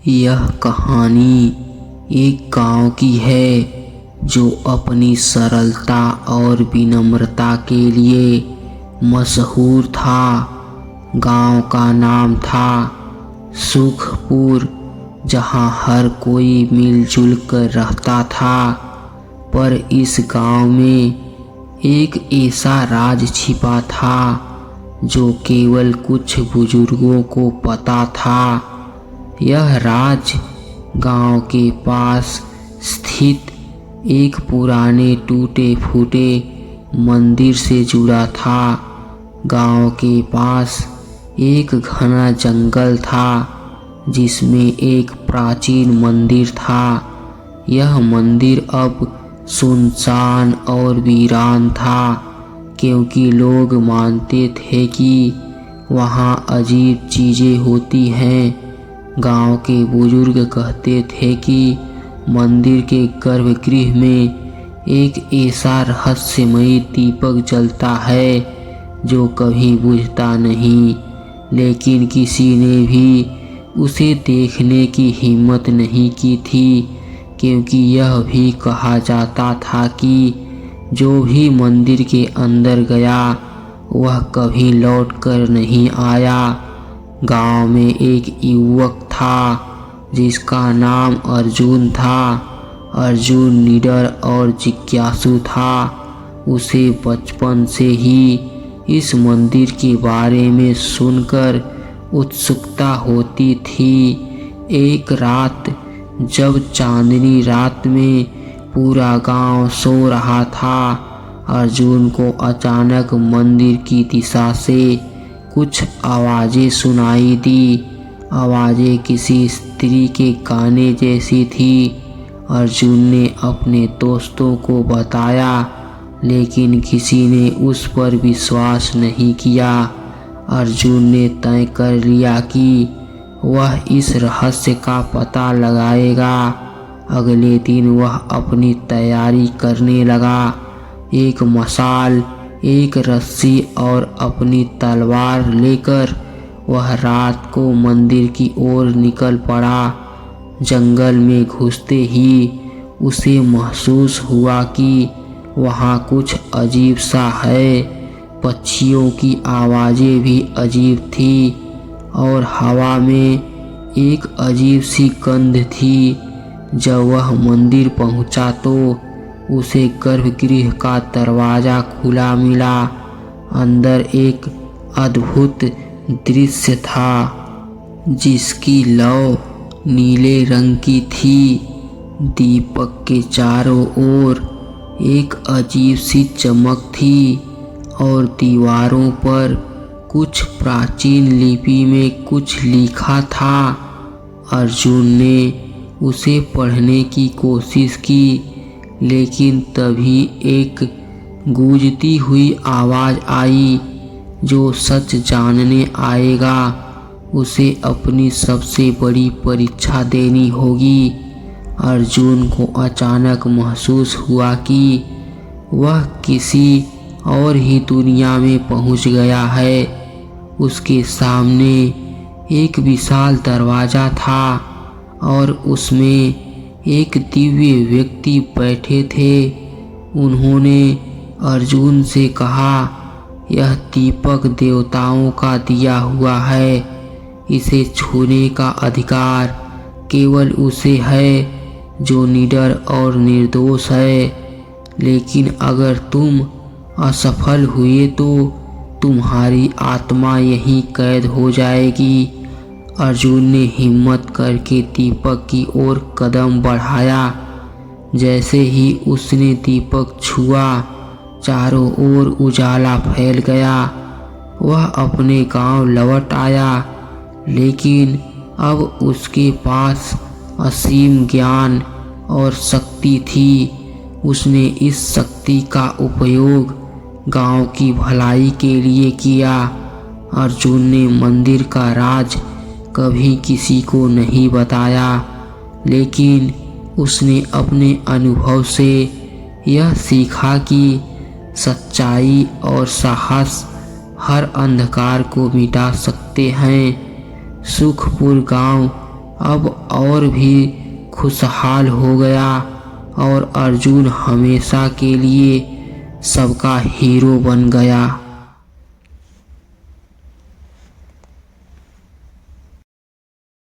यह कहानी एक गांव की है जो अपनी सरलता और विनम्रता के लिए मशहूर था। गांव का नाम था सुखपुर, जहां हर कोई मिलजुल कर रहता था। पर इस गांव में एक ऐसा राज छिपा था जो केवल कुछ बुजुर्गों को पता था। यह राज गांव के पास स्थित एक पुराने टूटे फूटे मंदिर से जुड़ा था। गांव के पास एक घना जंगल था जिसमें एक प्राचीन मंदिर था। यह मंदिर अब सुनसान और वीरान था, क्योंकि लोग मानते थे कि वहाँ अजीब चीज़ें होती हैं। गांव के बुजुर्ग कहते थे कि मंदिर के गर्भगृह में एक ऐसा रहस्यमयी दीपक जलता है जो कभी बुझता नहीं, लेकिन किसी ने भी उसे देखने की हिम्मत नहीं की थी, क्योंकि यह भी कहा जाता था कि जो भी मंदिर के अंदर गया वह कभी लौट कर नहीं आया। गांव में एक युवक था जिसका नाम अर्जुन था। अर्जुन निडर और जिज्ञासु था। उसे बचपन से ही इस मंदिर के बारे में सुनकर उत्सुकता होती थी। एक रात जब चांदनी रात में पूरा गांव सो रहा था, अर्जुन को अचानक मंदिर की दिशा से कुछ आवाज़ें सुनाई दी। आवाज़ें किसी स्त्री के गाने जैसी थी। अर्जुन ने अपने दोस्तों को बताया, लेकिन किसी ने उस पर विश्वास नहीं किया। अर्जुन ने तय कर लिया कि वह इस रहस्य का पता लगाएगा। अगले दिन वह अपनी तैयारी करने लगा। एक मशाल, एक रस्सी और अपनी तलवार लेकर वह रात को मंदिर की ओर निकल पड़ा। जंगल में घुसते ही उसे महसूस हुआ कि वहाँ कुछ अजीब सा है। पक्षियों की आवाज़ें भी अजीब थी और हवा में एक अजीब सी गंध थी। जब वह मंदिर पहुँचा तो उसे गर्भगृह का दरवाज़ा खुला मिला। अंदर एक अद्भुत दृश्य था जिसकी लौ नीले रंग की थी। दीपक के चारों ओर एक अजीब सी चमक थी और दीवारों पर कुछ प्राचीन लिपि में कुछ लिखा था। अर्जुन ने उसे पढ़ने की कोशिश की, लेकिन तभी एक गूंजती हुई आवाज़ आई, जो सच जानने आएगा उसे अपनी सबसे बड़ी परीक्षा देनी होगी। अर्जुन को अचानक महसूस हुआ कि वह किसी और ही दुनिया में पहुंच गया है। उसके सामने एक विशाल दरवाज़ा था और उसमें एक दिव्य व्यक्ति बैठे थे। उन्होंने अर्जुन से कहा, यह दीपक देवताओं का दिया हुआ है। इसे छूने का अधिकार केवल उसे है जो निडर और निर्दोष है, लेकिन अगर तुम असफल हुए तो तुम्हारी आत्मा यहीं कैद हो जाएगी। अर्जुन ने हिम्मत करके दीपक की ओर कदम बढ़ाया। जैसे ही उसने दीपक छुआ, चारों ओर उजाला फैल गया। वह अपने गांव लौट आया, लेकिन अब उसके पास असीम ज्ञान और शक्ति थी। उसने इस शक्ति का उपयोग गांव की भलाई के लिए किया। अर्जुन ने मंदिर का राज कभी किसी को नहीं बताया, लेकिन उसने अपने अनुभव से यह सीखा कि सच्चाई और साहस हर अंधकार को मिटा सकते हैं। सुखपुर गांव अब और भी खुशहाल हो गया और अर्जुन हमेशा के लिए सबका हीरो बन गया।